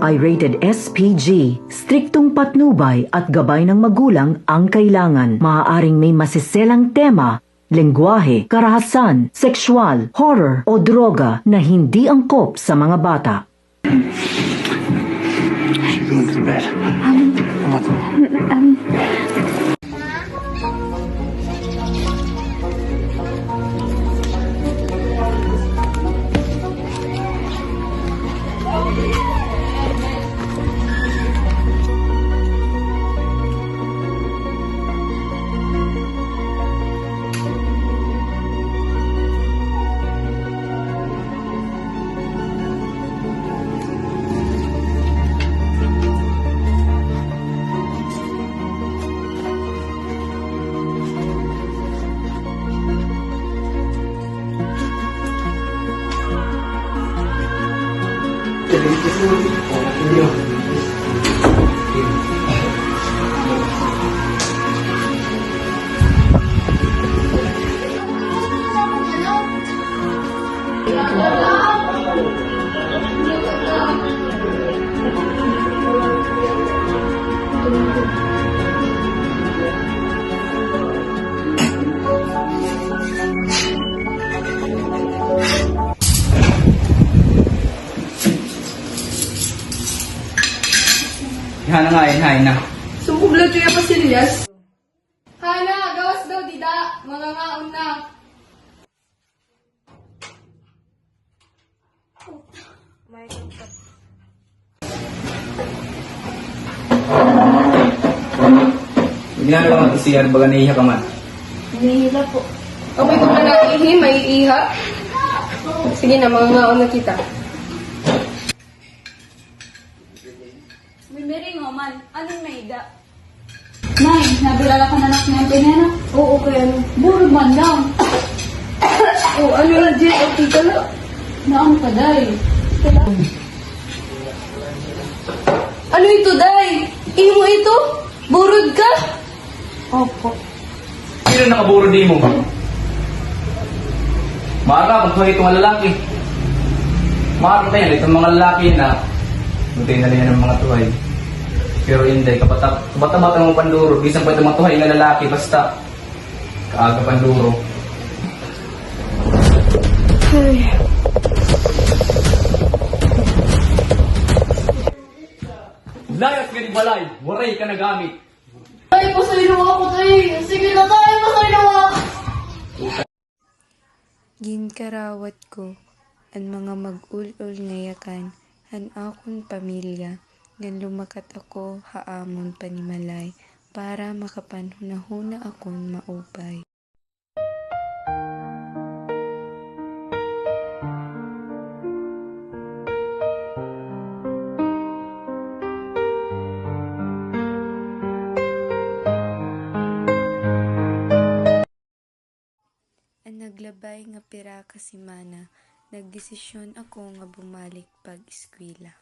ay rated SPG. Striktong patnubay at gabay ng magulang ang kailangan. Maaaring may masiselang tema, lengguwahe, karahasan, sexual, horror o droga na hindi angkop sa mga bata. Going to bed. Hana nga eh, na. Sumpugla siya pa silyas. Hana, gawas daw dida. Mangangaon na. Hindi na lang mag-isiyar, baga naiiha ka man. Nihila po. Okay kung naiihi, may iha. Sige na, mangangaon na kita. Bimiri mo man, anong naida? Nay, nabilala ka na anak niya ang pinena? Oo, kaya ano. Burog man daw. Oo, ano na dyan? Okay ka lang. Naang ka, day. Ano ito, day? Imo ito? Burod ka? Opo. Sino nakaburo di mo? Maaga, kung itong lalaki. Maaga tayo, itong mga lalaki na buti na rin ng mga tuhay. Pero hindi, kabata-bata mo panduro, bisang pa itong mga tuhay na lalaki, basta kaaga panduro. Ay. Layas ka ni balay, waray ka na gamit. Ay, pasaylo ako, tay. Sige na, tay. Pasaylo ako. Ginkarawat ko, ang mga mag-ul-ul ngayakan, han akong pamilya, ngan lumakat ako haamon panimalay, para makapanhunahuna akong maupay. Naglabay nga pira ka simana, nagdesisyon ako nga bumalik pag-eskwela.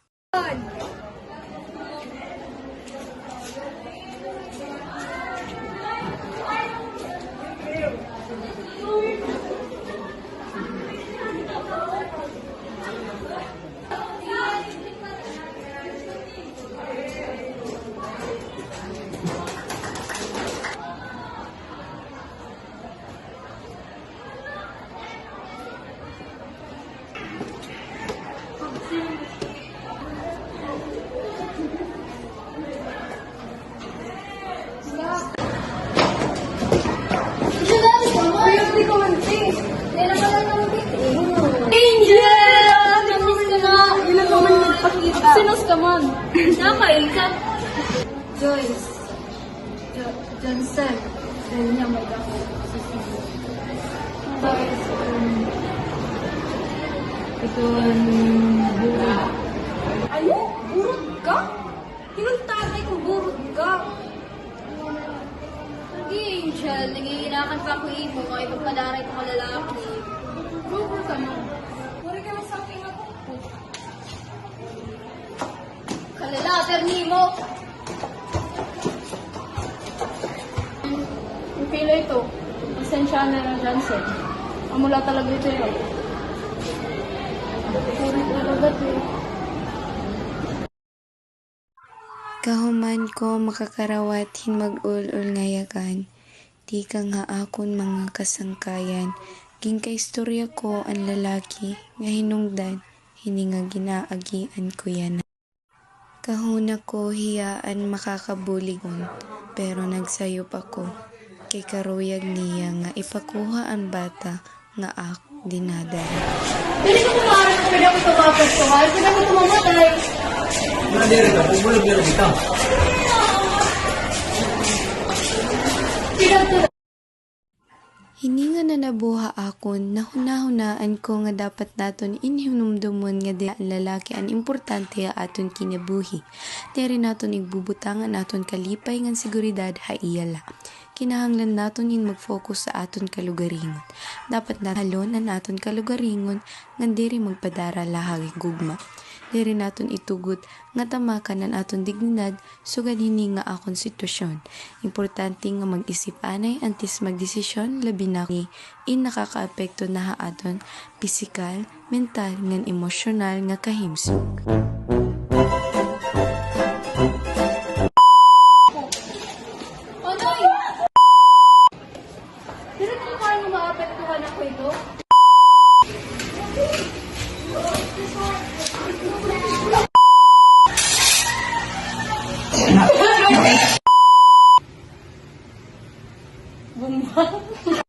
Sinos ka man? Nakaisa. Joyce. Johnson. Dahil niya may ako sa sige. Tapos, ito ang burod. Ano? Burod ka? Hinuntatay kung burod ka. Hindi, Angel. Nagiginakan pa ako imo. Kaya pagpadaray ko lalaki. Burod ka mo. Burod ka lang sa aking ako. Kalala, Ternimo. Yung pila ito. Pasensya na Johnson. Amula talaga ito yun. Sorry talaga ito. Kahuman ko makakarawat hin mag-ul-ul ngayakan. Di ka nga akon mga kasangkayan. Ging kaistorya ko ang lalaki nga hinungdan. Hini nga ginaagian ko yan. Kahuna ko hiyaan makakabuligon. Pero nagsayop ako. Kay karuyag niya nga ipakuha ang bata nga ako dinadala. Pwede ko kumaharap ko pwede ako tumapos ko, ha? Pwede ako tumamatay. Mga diri ka, bubulog nyo dito. Hininga na nabuha akon, nahuna-hunaan ko nga dapat naton inhinumdumon nga di ang lalaki ang importante aton kinabuhi. Diri naton igbubutangan aton kalipay ngan seguridad haiyala. Kinahanglan naton in mag-focus sa aton kalugaringon. Dapat na halon ang aton kalugaringon ngan diri magpadara lahag gugma. Diri naton itugot nga tamakan ang aton dignidad sugad hini nga akon sitwasyon. Importante nga mag-isip anay antes magdesisyon labi na ni in nakakaapekto na aton pisikal, mental ngan emosyonal nga kahimsog. Onoy! Pero kung paano maapektuhan ako ito? Bumba.